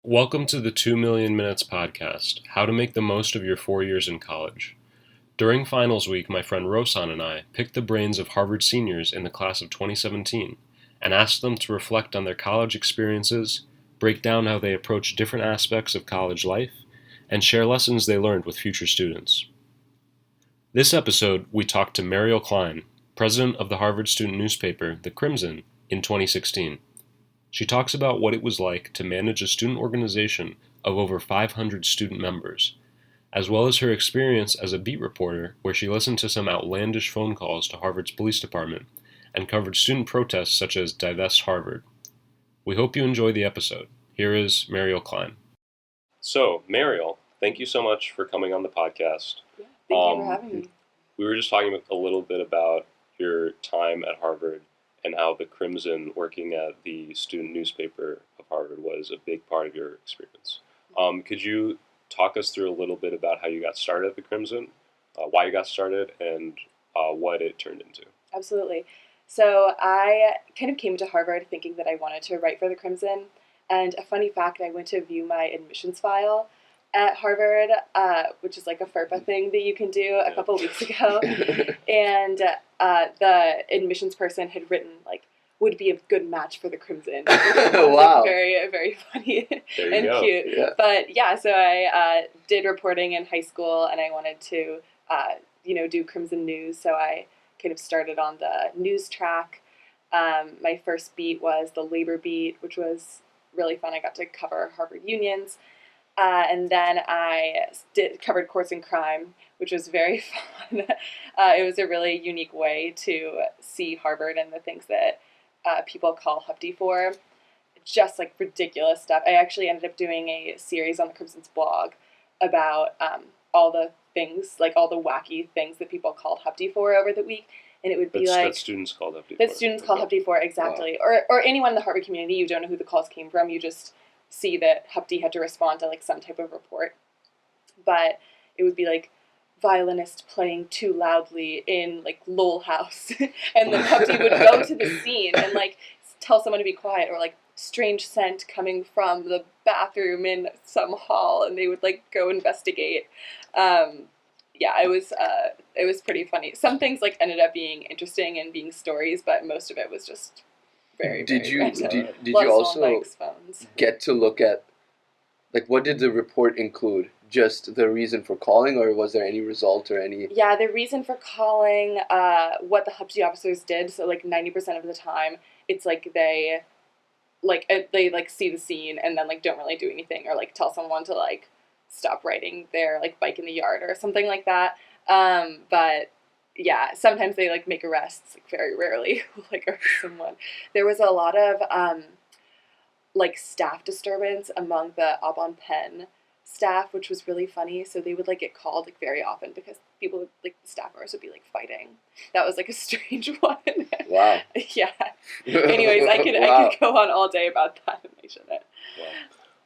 Welcome to the 2 Million Minutes podcast, how to make the most of your 4 years in college. During finals week, my friend Rosan and I picked the brains of Harvard seniors in the class of 2017 and asked them to reflect on their college experiences, break down how they approach different aspects of college life, and share lessons they learned with future students. This episode, we talked to Mariel Klein, president of the Harvard student newspaper, The Crimson, in 2016. She talks about what it was like to manage a student organization of over 500 student members, as well as her experience as a beat reporter where she listened to some outlandish phone calls to Harvard's police department and covered student protests such as Divest Harvard. We hope you enjoy the episode. Here is Mariel Klein. So, Mariel, thank you so much for coming on the podcast. Yeah, thank you for having me. We were just talking a little bit about your time at Harvard and how the Crimson, working at the student newspaper of Harvard, was a big part of your experience. Could you talk us through a little bit about how you got started at the Crimson, why you got started, and what it turned into? Absolutely. So I kind of came to Harvard thinking that I wanted to write for the Crimson. And a funny fact, I went to view my admissions file at Harvard, which is like a FERPA thing that you can do a couple weeks ago. And the admissions person had written, would be a good match for the Crimson. Wow. Very, very funny and go. cute. Yeah. But yeah, so I did reporting in high school, and I wanted to, do Crimson News. So I kind of started on the news track. My first beat was the labor beat, which was really fun. I got to cover Harvard unions. And then I covered courts and crime, which was very fun. It was a really unique way to see Harvard and the things that people call HUPD for. Just like ridiculous stuff. I actually ended up doing a series on the Crimson's blog about all the things, like all the wacky things that people called HUPD for over the week. And it would be that students called HUPD for. That students call HUPD for, exactly. Wow. Or anyone in the Harvard community, you don't know who the calls came from. You just see that HUPD had to respond to some type of report. But it would be violinist playing too loudly in Lowell House. And then HUPD would go to the scene and tell someone to be quiet, or strange scent coming from the bathroom in some hall, and they would go investigate. It was pretty funny. Some things ended up being interesting and being stories, but most of it was just very random. Did you also get to look at what did the report include? Just the reason for calling, or was there any result or any? Yeah, the reason for calling, what the HUPD officers did. So 90% of the time, it's they see the scene and then don't really do anything, or tell someone to stop riding their bike in the yard or something like that. But yeah, sometimes they make arrests. Very rarely arrest someone. There was a lot of staff disturbance among the Aubon Pen staff, which was really funny. So they would get called very often because people would, the staffers would be fighting. That was a strange one. Wow. Yeah. Anyways, I could go on all day about that, and I shouldn't.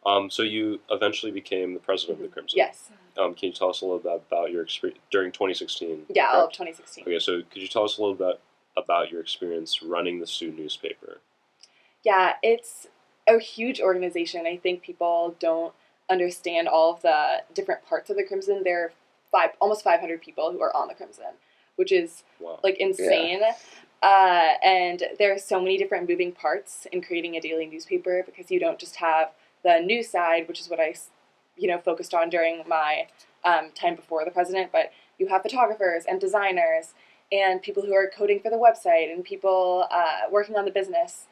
Wow. So you eventually became the president of the Crimson. Yes. Can you tell us a little bit about your experience during 2016? Yeah, all of 2016. Okay, so could you tell us a little bit about your experience running the student newspaper? Yeah, it's a huge organization. I think people don't understand all of the different parts of the Crimson. There are almost 500 people who are on the Crimson, which is insane. Yeah. And there are so many different moving parts in creating a daily newspaper, because you don't just have the news side, which is what I focused on during my time before the president, but you have photographers and designers and people who are coding for the website and people working on the business.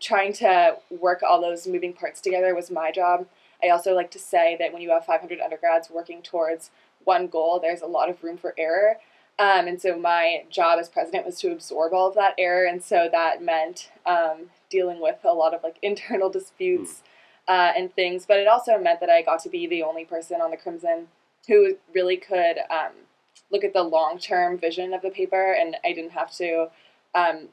Trying to work all those moving parts together was my job. I also like to say that when you have 500 undergrads working towards one goal, there's a lot of room for error. And so my job as president was to absorb all of that error. And so that meant dealing with a lot of internal disputes and things. But it also meant that I got to be the only person on the Crimson who really could look at the long-term vision of the paper. And I didn't have to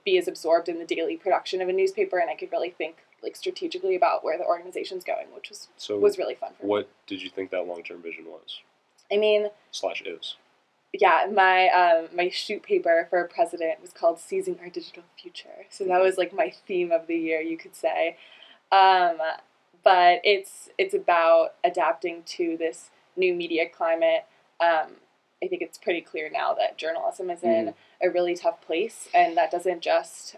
be as absorbed in the daily production of a newspaper, and I could really think strategically about where the organization's going, which was really fun for me. What did you think that long-term vision was? I mean, /is. Yeah, my shoot paper for president was called "Seizing Our Digital Future," so that was my theme of the year, you could say. But it's about adapting to this new media climate. I think it's pretty clear now that journalism is in a really tough place, and that doesn't just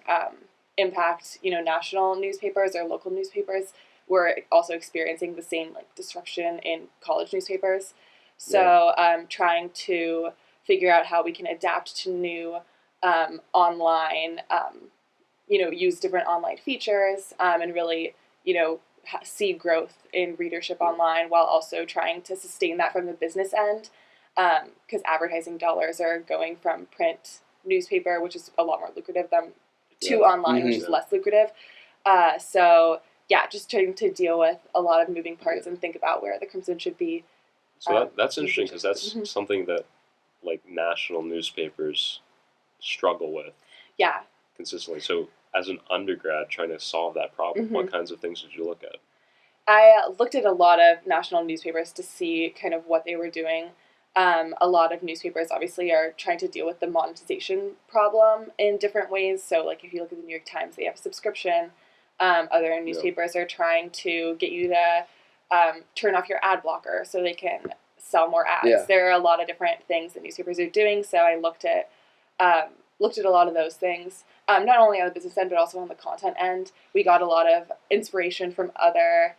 impact national newspapers or local newspapers. We're also experiencing the same disruption in college newspapers. So trying to figure out how we can adapt to new online, use different online features and really see growth in readership online while also trying to sustain that from the business end, because advertising dollars are going from print newspaper, which is a lot more lucrative, to online, which is less lucrative. So just trying to deal with a lot of moving parts and think about where the Crimson should be. So that's interesting, because that's something that national newspapers struggle with consistently. So as an undergrad trying to solve that problem, what kinds of things did you look at? I looked at a lot of national newspapers to see kind of what they were doing. A lot of newspapers obviously are trying to deal with the monetization problem in different ways. So if you look at the New York Times, they have a subscription. Other newspapers are trying to get you to turn off your ad blocker so they can sell more ads. Yeah. There are a lot of different things that newspapers are doing. So I looked at a lot of those things. Not only on the business end, but also on the content end. We got a lot of inspiration from other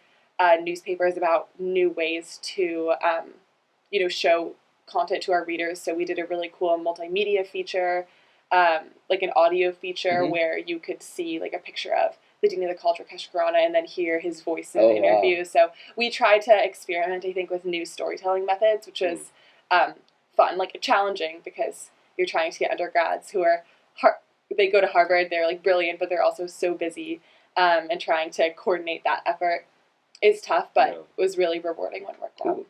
newspapers about new ways to, show content to our readers. So we did a really cool multimedia feature, an audio feature where you could see a picture of the Dean of the Culture, Keshkarana, and then hear his voice in the interview. Wow. So we tried to experiment, I think, with new storytelling methods, which is fun, challenging, because you're trying to get undergrads who are they go to Harvard, they're brilliant, but they're also so busy, and trying to coordinate that effort is tough, but it was really rewarding when it worked out.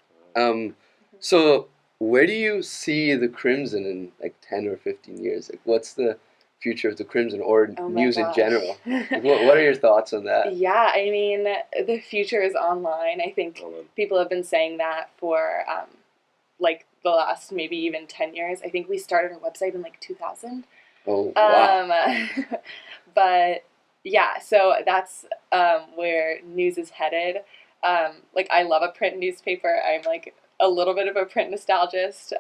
So where do you see the Crimson in 10 or 15 years? What's the future of the Crimson or news in general? What are your thoughts on that? Yeah, I mean, the future is online. I think people have been saying that for the last maybe even 10 years. I think we started our website in 2000. Oh, wow. But yeah, so that's where news is headed. I love a print newspaper. I'm a little bit of a print nostalgist,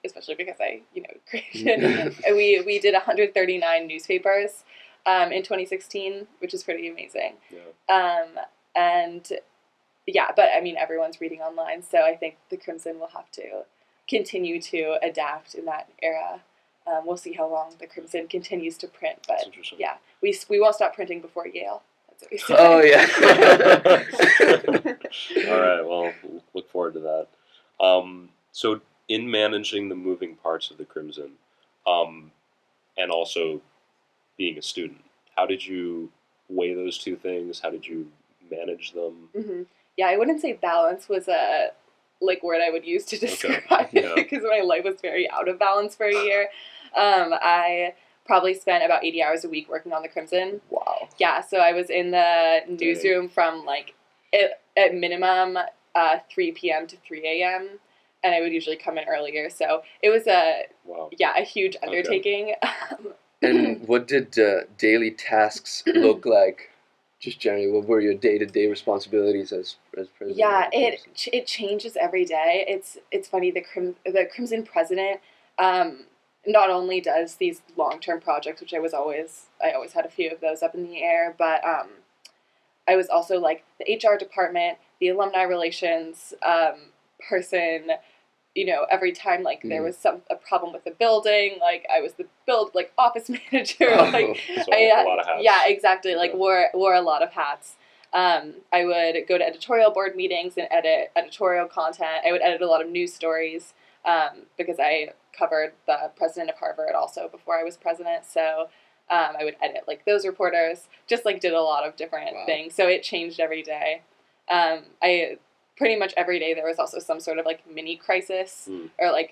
especially because I, created. we did 139 newspapers in 2016, which is pretty amazing. Yeah. But I mean, everyone's reading online, so I think the Crimson will have to continue to adapt in that era. We'll see how long the Crimson continues to print, but yeah, we won't stop printing before Yale. That's what we say. Oh yeah. All right. Well, look forward to that. So in managing the moving parts of the Crimson, and also being a student, how did you weigh those two things? How did you manage them? Mm-hmm. Yeah, I wouldn't say balance was a word I would use to describe it, because my life was very out of balance for a year. I probably spent about 80 hours a week working on the Crimson. Wow. Yeah, so I was in the newsroom from at minimum 3 p.m. to 3 a.m. and I would usually come in earlier. So it was a huge undertaking. And what did daily tasks look like? Just generally, what were your day-to-day responsibilities as president? Yeah, it changes every day. It's funny, the Crimson president not only does these long-term projects, which I always had a few of those up in the air, but I was also the HR department, the alumni relations person. Every time there was a problem with the building, I was the office manager. A lot of hats. Yeah, exactly. Wore a lot of hats. I would go to editorial board meetings and edit editorial content. I would edit a lot of news stories because I covered the president of Harvard also before I was president. So I would edit those reporters. Just did a lot of different things. So it changed every day. I pretty much every day there was also some sort of mini crisis or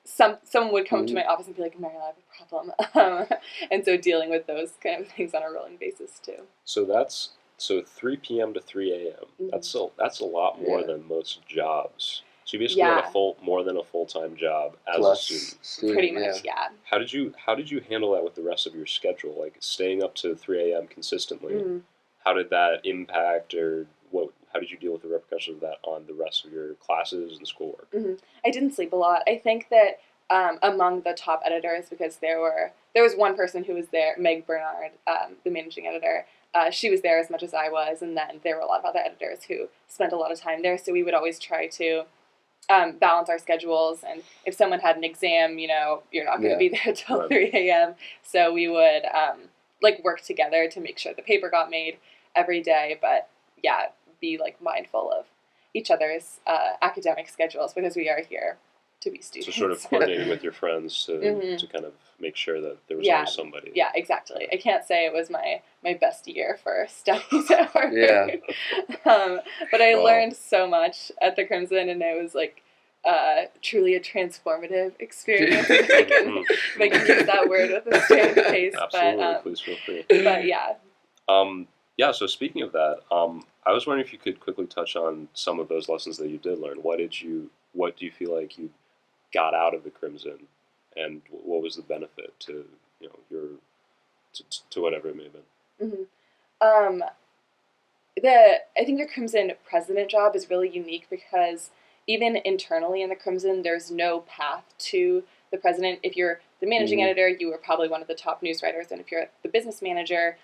someone would come to my office and be like, Mariel, I have a problem. And so dealing with those kind of things on a rolling basis too. So 3 p.m. to 3 a.m. Mm-hmm. That's a lot more than most jobs. So you basically had more than a full-time job as a student. Pretty much, yeah. How did you handle that with the rest of your schedule? Staying up to 3 a.m. consistently. Mm-hmm. how did that impact, or how did you deal with the repercussions of that on the rest of your classes and schoolwork? Mm-hmm. I didn't sleep a lot. I think that among the top editors, because there was one person who was there, Meg Bernard, the managing editor. She was there as much as I was, and then there were a lot of other editors who spent a lot of time there. So we would always try to balance our schedules. And if someone had an exam, you're not going to be there till 3 a.m. So we would work together to make sure the paper got made every day. But yeah, be mindful of each other's academic schedules, because we are here to be students. So sort of coordinating with your friends to kind of make sure that there was always somebody. Yeah, exactly. I can't say it was my best year for studies at Harvard. Yeah. But I learned so much at the Crimson, and it was truly a transformative experience. If I can use that word with a straight face. Absolutely, please feel free. But yeah. So speaking of that, I was wondering if you could quickly touch on some of those lessons that you did learn. What do you feel like you got out of the Crimson, and what was the benefit to to whatever it may have been? Mm-hmm. I think the Crimson president job is really unique, because even internally in the Crimson, there's no path to the president. If you're the managing editor, you are probably one of the top news writers, and if you're the business manager,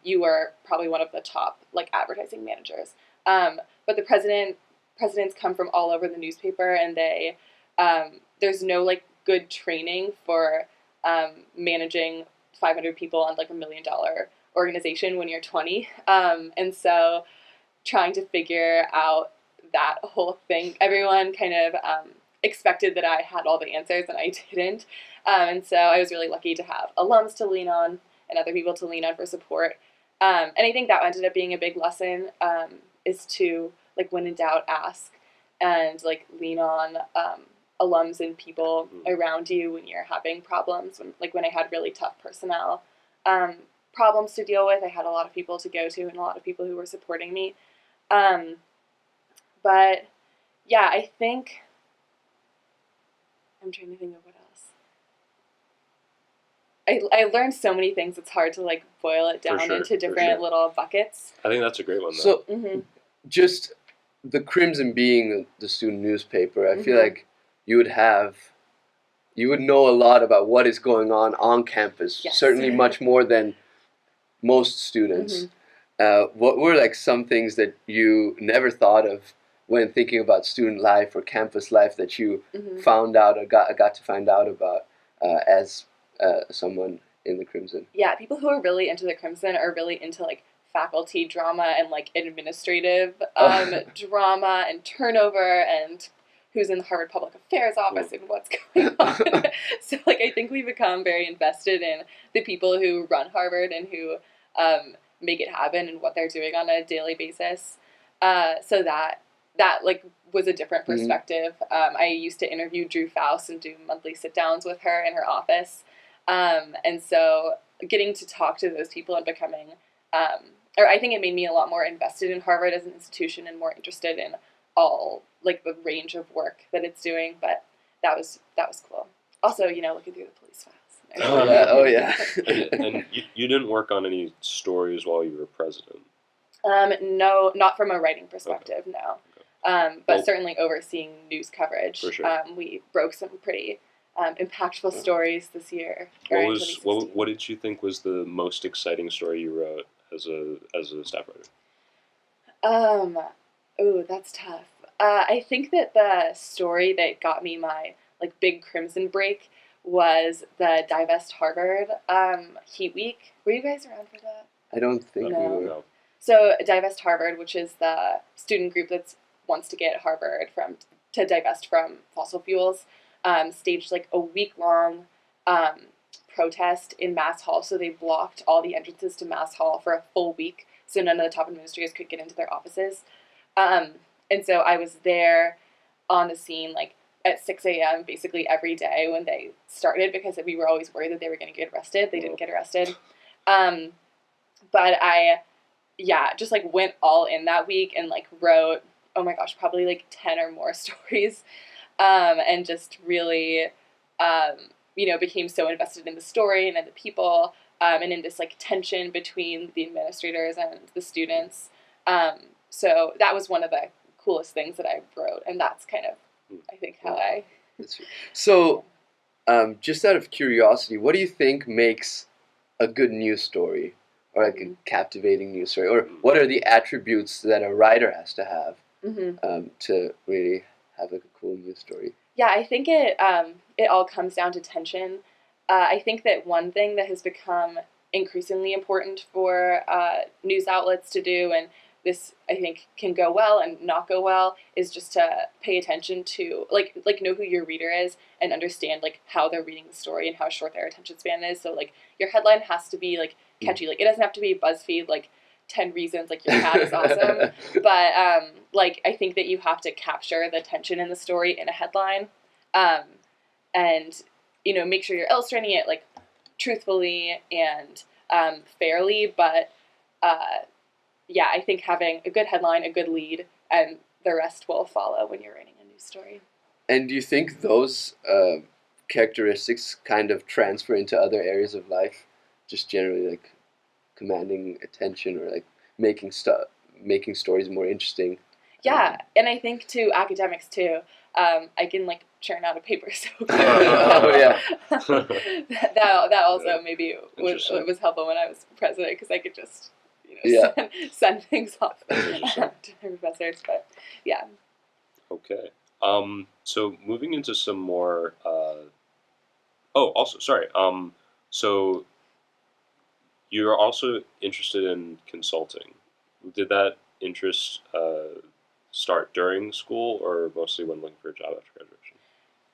you are probably one of the top advertising managers. But the presidents come from all over the newspaper, and they there's no good training for managing 500 people on $1 million organization when you're 20. And so trying to figure out that whole thing, everyone kind of expected that I had all the answers, and I didn't. And so I was really lucky to have alums to lean on and other people to lean on for support. And I think that ended up being a big lesson, is to, when in doubt, ask, and lean on alums and people around you when you're having problems. When I had really tough personnel problems to deal with, I had a lot of people to go to and a lot of people who were supporting me. But yeah, I think I'm trying to think of what else. I learned so many things. It's hard to boil it down into different little buckets. I think that's a great one, though. So just the Crimson being the student newspaper, I feel like you would know a lot about what is going on campus. Yes. Certainly much more than most students. What were some things that you never thought of when thinking about student life or campus life that you found out or got to find out about as someone in the Crimson? Yeah, people who are really into the Crimson are really into faculty drama and administrative drama and turnover, and who's in the Harvard Public Affairs office and what's going on. So I think we become very invested in the people who run Harvard and who make it happen and what they're doing on a daily basis. So that was a different perspective. I used to interview Drew Faust and do monthly sit-downs with her in her office. And so getting to talk to those people and becoming, I think it made me a lot more invested in Harvard as an institution and more interested in all the range of work that it's doing. But that was cool. Also, looking through the police files. Oh yeah. And you didn't work on any stories while you were president? No, not from a writing perspective, no. Okay. But certainly overseeing news coverage. For sure. We broke some pretty impactful stories this year. What did you think was the most exciting story you wrote as a staff writer? Oh, that's tough. I think that the story that got me my big Crimson break was the Divest Harvard Heat Week. Were you guys around for that? I don't think No. we were. No. So Divest Harvard, which is the student group that wants to get Harvard to divest from fossil fuels, staged a week-long protest in Mass Hall. So they blocked all the entrances to Mass Hall for a full week, so none of the top administrators could get into their offices. And so I was there on the scene at 6 a.m. basically every day when they started, because we were always worried that they were going to get arrested. They didn't get arrested. But I just went all in that week and wrote, oh my gosh, probably 10 or more stories, and just really, became so invested in the story and in the people, and in this like tension between the administrators and the students. So that was one of the coolest things that I wrote, and that's kind of, I think, how I. So, just out of curiosity, what do you think makes a good news story, or like a captivating news story, or what are the attributes that a writer has to have to really have like a cool news story? Yeah, I think it all comes down to tension. I think that one thing that has become increasingly important for news outlets to do, and this I think can go well and not go well, is just to pay attention to like know who your reader is and understand like how they're reading the story and how short their attention span is. So like your headline has to be like catchy. Like it doesn't have to be BuzzFeed like 10 reasons like your cat is awesome, but like I think that you have to capture the tension in the story in a headline, and make sure you're illustrating it like truthfully and fairly, but yeah, I think having a good headline, a good lead, and the rest will follow when you're writing a news story. And do you think those characteristics kind of transfer into other areas of life, just generally like commanding attention or like making stories more interesting? Yeah, and I think to academics too. I can like churn out a paper so quickly. Oh yeah. that also maybe was helpful when I was president, because I could just send things off to professors. But yeah. Okay. So moving into some more. Also sorry. So you're also interested in consulting. Did that interest start during school or mostly when looking for a job after graduation?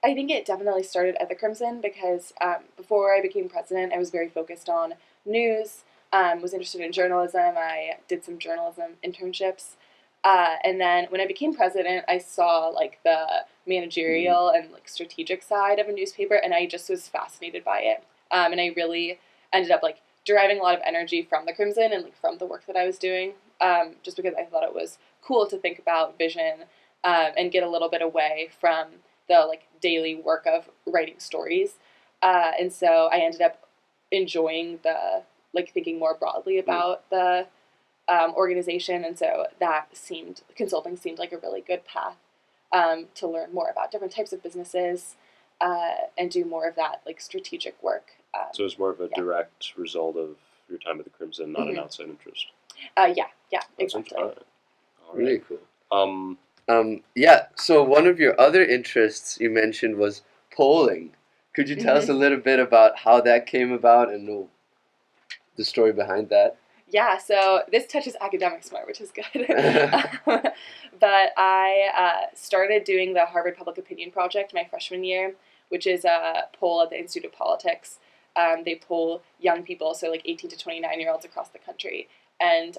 I think it definitely started at the Crimson because before I became president, I was very focused on news, was interested in journalism. I did some journalism internships. And then when I became president, I saw like the managerial and like strategic side of a newspaper, and I just was fascinated by it. And I really ended up like deriving a lot of energy from the Crimson and like from the work that I was doing, just because I thought it was cool to think about vision and get a little bit away from the like daily work of writing stories. And so I ended up enjoying the like thinking more broadly about the organization, and so consulting seemed like a really good path to learn more about different types of businesses and do more of that like strategic work. So it's more of a direct result of your time at the Crimson, not an outside interest. Yeah, That's exactly. All right. Really cool. Yeah. So one of your other interests you mentioned was polling. Could you tell us a little bit about how that came about and the story behind that? Yeah, so this touches academics more, which is good. But I started doing the Harvard Public Opinion Project my freshman year, which is a poll at the Institute of Politics. They poll young people, so like 18 to 29-year-olds across the country. And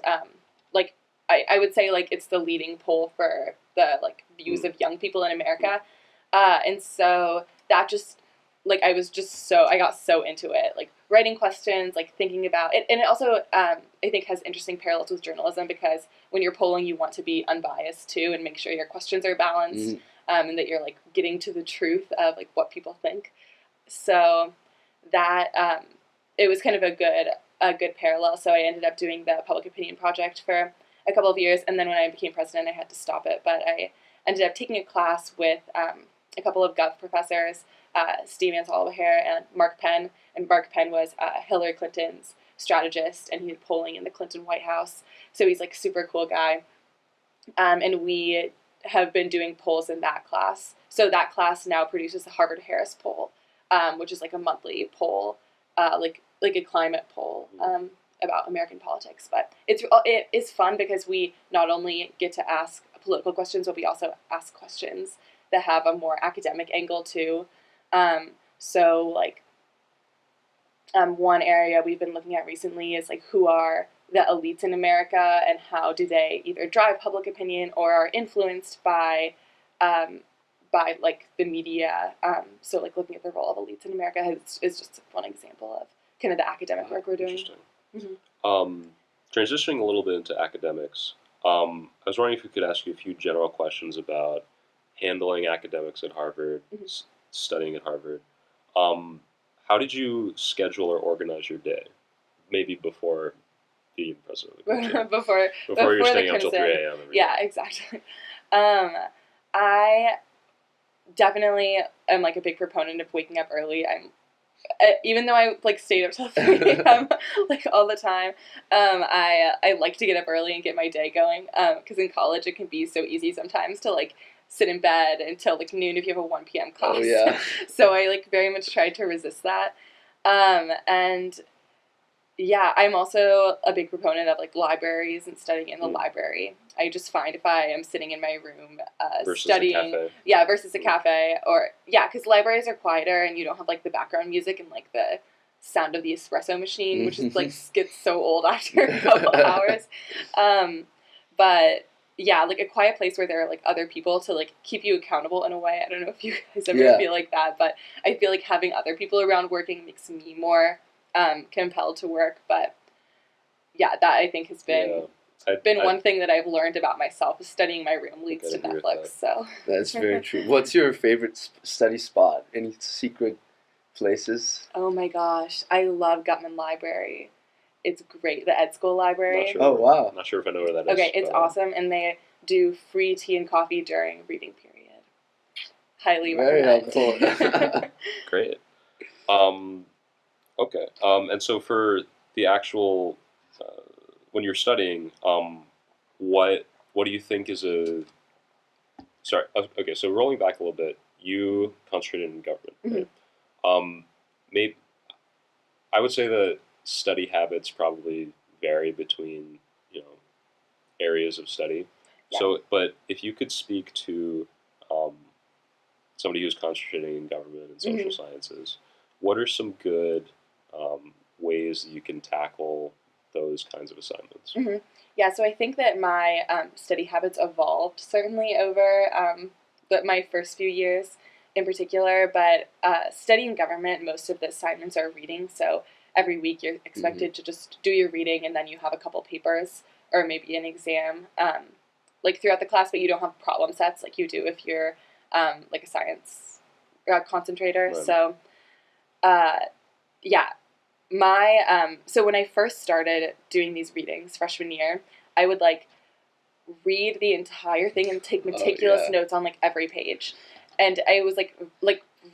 like I would say like it's the leading poll for the like views of young people in America. And so that just like I got so into it, like writing questions, like thinking about it. And it also I think has interesting parallels with journalism, because when you're polling you want to be unbiased too and make sure your questions are balanced, and that you're like getting to the truth of like what people think. So that it was kind of a good parallel. So I ended up doing the Public Opinion Project for a couple of years, and then when I became president I had to stop it, but I ended up taking a class with a couple of Gov professors, Steve Ansel-Behair and Mark Penn. And Mark Penn was Hillary Clinton's strategist, and he did polling in the Clinton White House. So he's like a super cool guy. And we have been doing polls in that class. So that class now produces the Harvard Harris poll, which is like a monthly poll, like a climate poll about American politics. But it is fun because we not only get to ask political questions, but we also ask questions that have a more academic angle too. So like one area we've been looking at recently is like who are the elites in America and how do they either drive public opinion or are influenced by like the media. So like looking at the role of elites in America is just one example of kind of the academic work we're doing. Interesting. Transitioning a little bit into academics, I was wondering if we could ask you a few general questions about handling academics at Harvard, studying at Harvard. How did you schedule or organize your day? maybe before being president of the coaching. before Before you're staying up till 3 Crimson. a.m. every Yeah, day. exactly. I definitely am like a big proponent of waking up early. I'm even though I like stayed up till 3 a.m. like all the time. I like to get up early and get my day going. Because in college it can be so easy sometimes to like sit in bed until like noon if you have a 1 p.m. class. Oh, yeah. So I like very much tried to resist that. And yeah, I'm also a big proponent of like libraries and studying in the library. I just find if I am sitting in my room Versus studying, a cafe. yeah, versus a cafe, or yeah, because libraries are quieter and you don't have like the background music and like the sound of the espresso machine, which is like gets so old after a couple hours. But yeah, like a quiet place where there are like other people to like keep you accountable in a way. I don't know if you guys ever feel like that, but I feel like having other people around working makes me more compelled to work. But yeah, that I think has been one thing that I've learned about myself. Is studying my room leads to Netflix. So that's very true. What's your favorite study spot? Any secret places? Oh my gosh, I love Gutman Library. It's great. The Ed School Library. Oh wow! Not sure if I know where that is. Okay, it's awesome, and they do free tea and coffee during reading period. Highly recommend. Very helpful. Great. Okay. And so for the actual when you're studying, what do you think is a sorry? Okay, so rolling back a little bit, you concentrated in government. Right? Maybe I would say that study habits probably vary between areas of study. Yeah. So, but if you could speak to somebody who's concentrating in government and social sciences, what are some good ways that you can tackle those kinds of assignments? Yeah, so I think that my study habits evolved certainly over my first few years in particular, but studying government, most of the assignments are reading, so every week you're expected to just do your reading and then you have a couple papers or maybe an exam like throughout the class, but you don't have problem sets like you do if you're like a science concentrator. Right. So yeah, so when I first started doing these readings freshman year, I would like read the entire thing and take meticulous notes on like every page. And I was like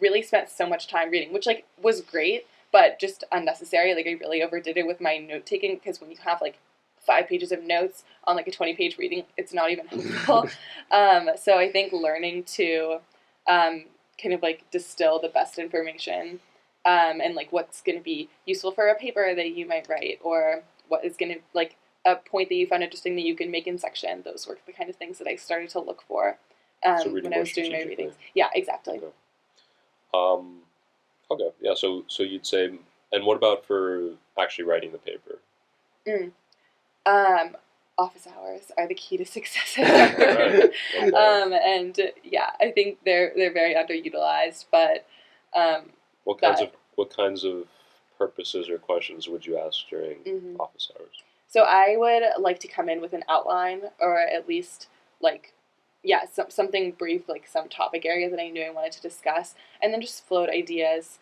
really spent so much time reading, which like was great, but just unnecessary. Like I really overdid it with my note taking because when you have like 5 pages of notes on like a 20-page reading, it's not even helpful. So I think learning to kind of like distill the best information and like what's going to be useful for a paper that you might write, or what is going to like a point that you found interesting that you can make in section. Those were the kind of things that I started to look for when I was doing my readings. Yeah, exactly. Okay. Yeah. So you'd say, and what about for actually writing the paper? Office hours are the key to success. And yeah, I think they're very underutilized. But what kinds of purposes or questions would you ask during office hours? So I would like to come in with an outline, or at least like, yeah, something brief, like some topic area that I knew I wanted to discuss, and then just float ideas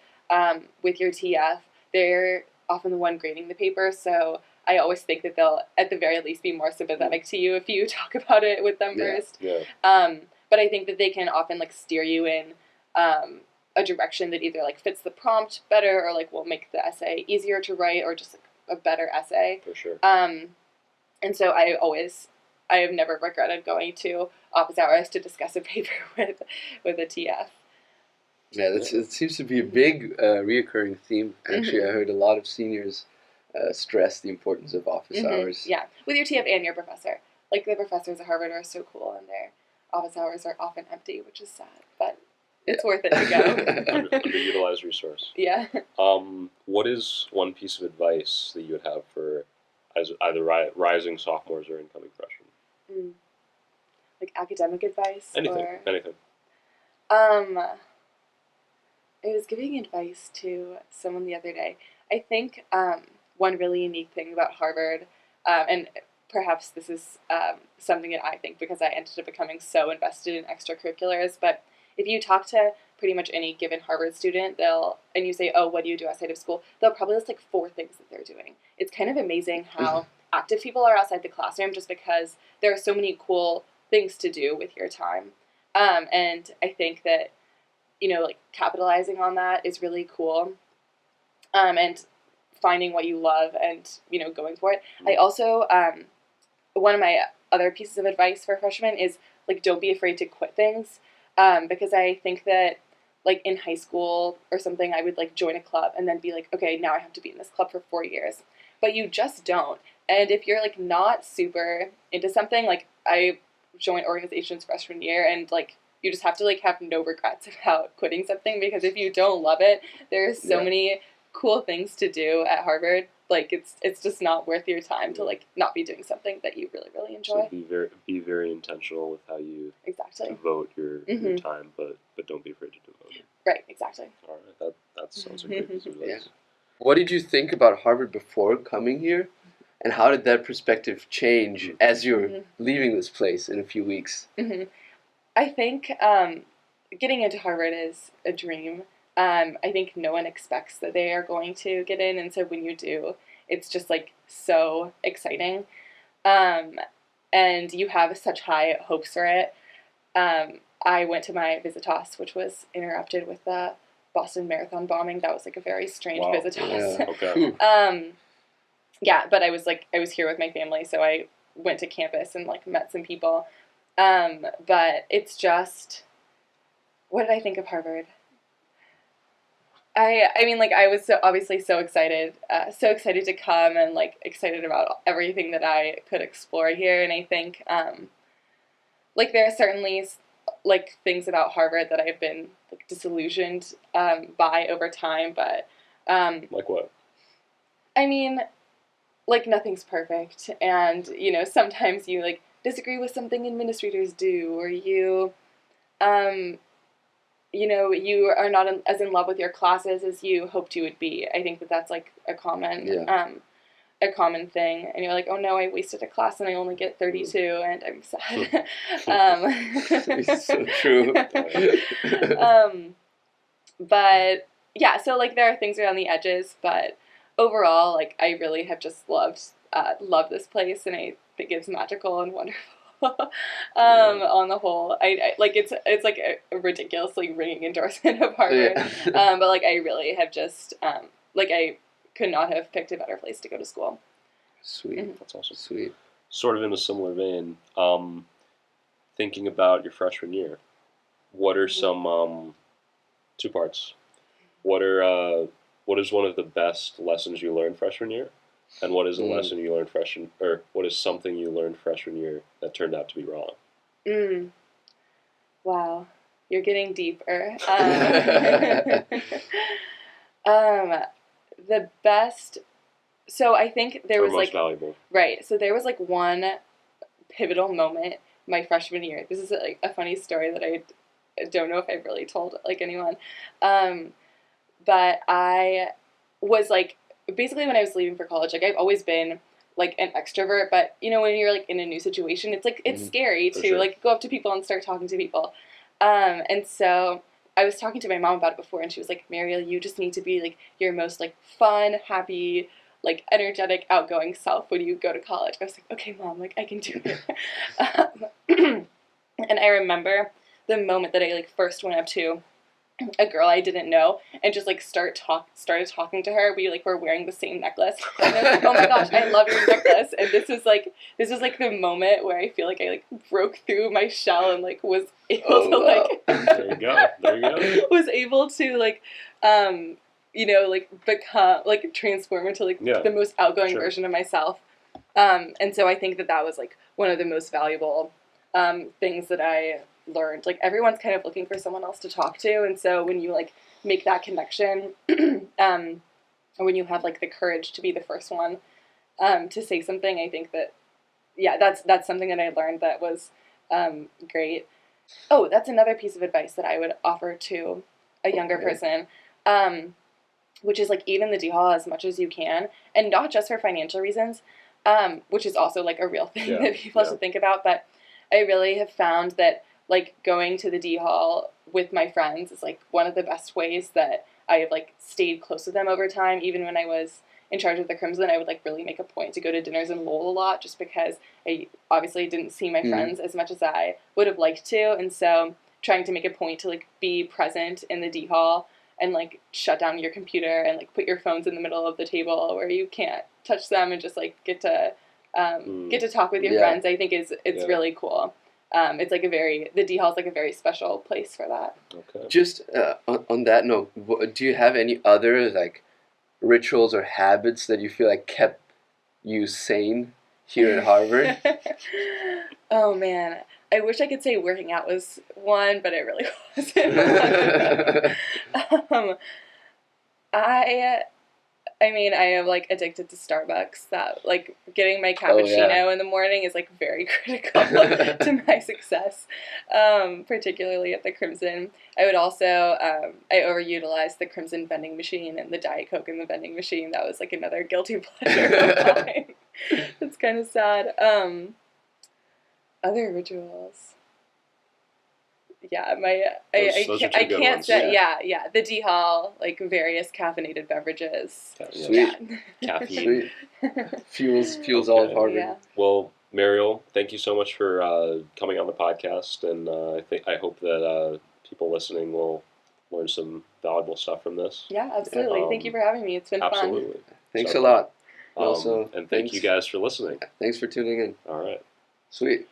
with your TF. They're often the one grading the paper, so I always think that they'll, at the very least, be more sympathetic to you if you talk about it with them first. Yeah. But I think that they can often like steer you in a direction that either like fits the prompt better, or like will make the essay easier to write, or just like a better essay. For sure. And so I have never regretted going to office hours to discuss a paper with a TF. Yeah, it seems to be a big reoccurring theme. Actually, I heard a lot of seniors stress the importance of office hours. Yeah, with your TF and your professor. Like the professors at Harvard are so cool, and their office hours are often empty, which is sad, but it's worth it to go. Underutilized resource. Yeah. What is one piece of advice that you would have for either rising sophomores or incoming freshmen? Like academic advice? Anything. I was giving advice to someone the other day. I think one really unique thing about Harvard, and perhaps this is something that I think because I ended up becoming so invested in extracurriculars, but if you talk to pretty much any given Harvard student, and you say, oh, what do you do outside of school? They'll probably list like 4 things that they're doing. It's kind of amazing how active people are outside the classroom, just because there are so many cool things to do with your time. And I think that, like capitalizing on that is really cool. And finding what you love and, going for it. I also, one of my other pieces of advice for freshmen is, like, don't be afraid to quit things. Because I think that, like, in high school or something, I would, like, join a club and then be like, okay, now I have to be in this club for 4 years. But you just don't. And if you're, like, not super into something, like, I joined organizations freshman year, and, like, you just have to, like, have no regrets about quitting something, because if you don't love it, there's so many cool things to do at Harvard. Like, it's just not worth your time to, like, not be doing something that you really, really enjoy. So be very intentional with how you exactly devote your time, but don't be afraid to devote it. Right, exactly. All right, that sounds a great piece of advice. What did you think about Harvard before coming here, and how did that perspective change as you're leaving this place in a few weeks? I think getting into Harvard is a dream. I think no one expects that they are going to get in, and so when you do, it's just, like, so exciting. And you have such high hopes for it. I went to my Visitas, which was interrupted with the Boston Marathon bombing. That was, like, a very strange Visitas. Yeah. Okay. But I was here with my family, so I went to campus and, like, met some people. But it's just, what did I think of Harvard? I mean, like, I was obviously so excited to come, and, like, excited about everything that I could explore here. And I think, like, there are certainly, like, things about Harvard that I've been, like, disillusioned by over time. But like what? I mean, like, nothing's perfect, and sometimes you, like, disagree with something administrators do, or you you are not as in love with your classes as you hoped you would be. I think that that's, like, a common thing. And you're like, oh no, I wasted a class and I only get 32, and I'm sad. It's so true. But yeah, so, like, there are things around the edges, but overall, like, I really have just loved this place, and I think it's magical and wonderful. On the whole, I like, it's like a ridiculously ringing endorsement of Harvard. But, like, I really have just like, I could not have picked a better place to go to school. Sweet. That's awesome. Sweet. Sort of in a similar vein, thinking about your freshman year, what are some 2 parts? What is one of the best lessons you learned freshman year? And what is a lesson you learned what is something you learned freshman year that turned out to be wrong? Wow, you're getting deeper. The best. So I think there was, like, valuable. Right. So there was, like, one pivotal moment my freshman year. This is, like, a funny story that I don't know if I've really told, like, anyone. But I was, like, basically, when I was leaving for college, like, I've always been, like, an extrovert, but, when you're, like, in a new situation, it's, like, it's scary to, like, go up to people and start talking to people. And so I was talking to my mom about it before, and she was like, Mariel, you just need to be, like, your most, like, fun, happy, like, energetic, outgoing self when you go to college. I was like, okay, Mom, like, I can do it. And I remember the moment that I, like, first went up to a girl I didn't know and just, like, started talking to her. We, like, were wearing the same necklace, and I was like, oh my gosh, I love your necklace. And this was like the moment where I feel like I, like, broke through my shell and, like, was able to like there you go was able to, like, like, become, like, transform into, like, the most outgoing version of myself. And so I think that was, like, one of the most valuable things that I learned. Like, everyone's kind of looking for someone else to talk to, and so when you, like, make that connection, and when you have, like, the courage to be the first one to say something, I think that that's something that I learned that was great. Oh, that's another piece of advice that I would offer to a younger person, which is, like, eat in the D Hall as much as you can, and not just for financial reasons, which is also, like, a real thing that people should think about, but I really have found that, like, going to the D Hall with my friends is like one of the best ways that I have like stayed close with them over time. Even when I was in charge of the Crimson, I would like really make a point to go to dinners in Lowell a lot, just because I obviously didn't see my friends as much as I would have liked to, and so trying to make a point to like be present in the D hall and like shut down your computer and like put your phones in the middle of the table where you can't touch them and just like get to talk with your friends. I think it's really cool. It's like the D hall is like a very special place for that. Okay. Just on that note, do you have any other like rituals or habits that you feel like kept you sane here at Harvard? Oh man, I wish I could say working out was one, but it really wasn't. I mean, I am like addicted to Starbucks. That like getting my cappuccino in the morning is like very critical to my success, particularly at the Crimson. I would also I overutilized the Crimson vending machine and the Diet Coke in the vending machine. That was like another guilty pleasure of mine. It's kind of sad. Other rituals. Yeah, I can't say the D hall, like various caffeinated beverages. Sweet. Caffeine. Sweet. Fuels all of Harvard. Yeah. Well, Mariel, thank you so much for coming on the podcast, and I hope that people listening will learn some valuable stuff from this. Yeah, absolutely. Thank you for having me. It's been fun. Absolutely. Thanks a lot. And thank you guys for listening. Thanks for tuning in. All right. Sweet.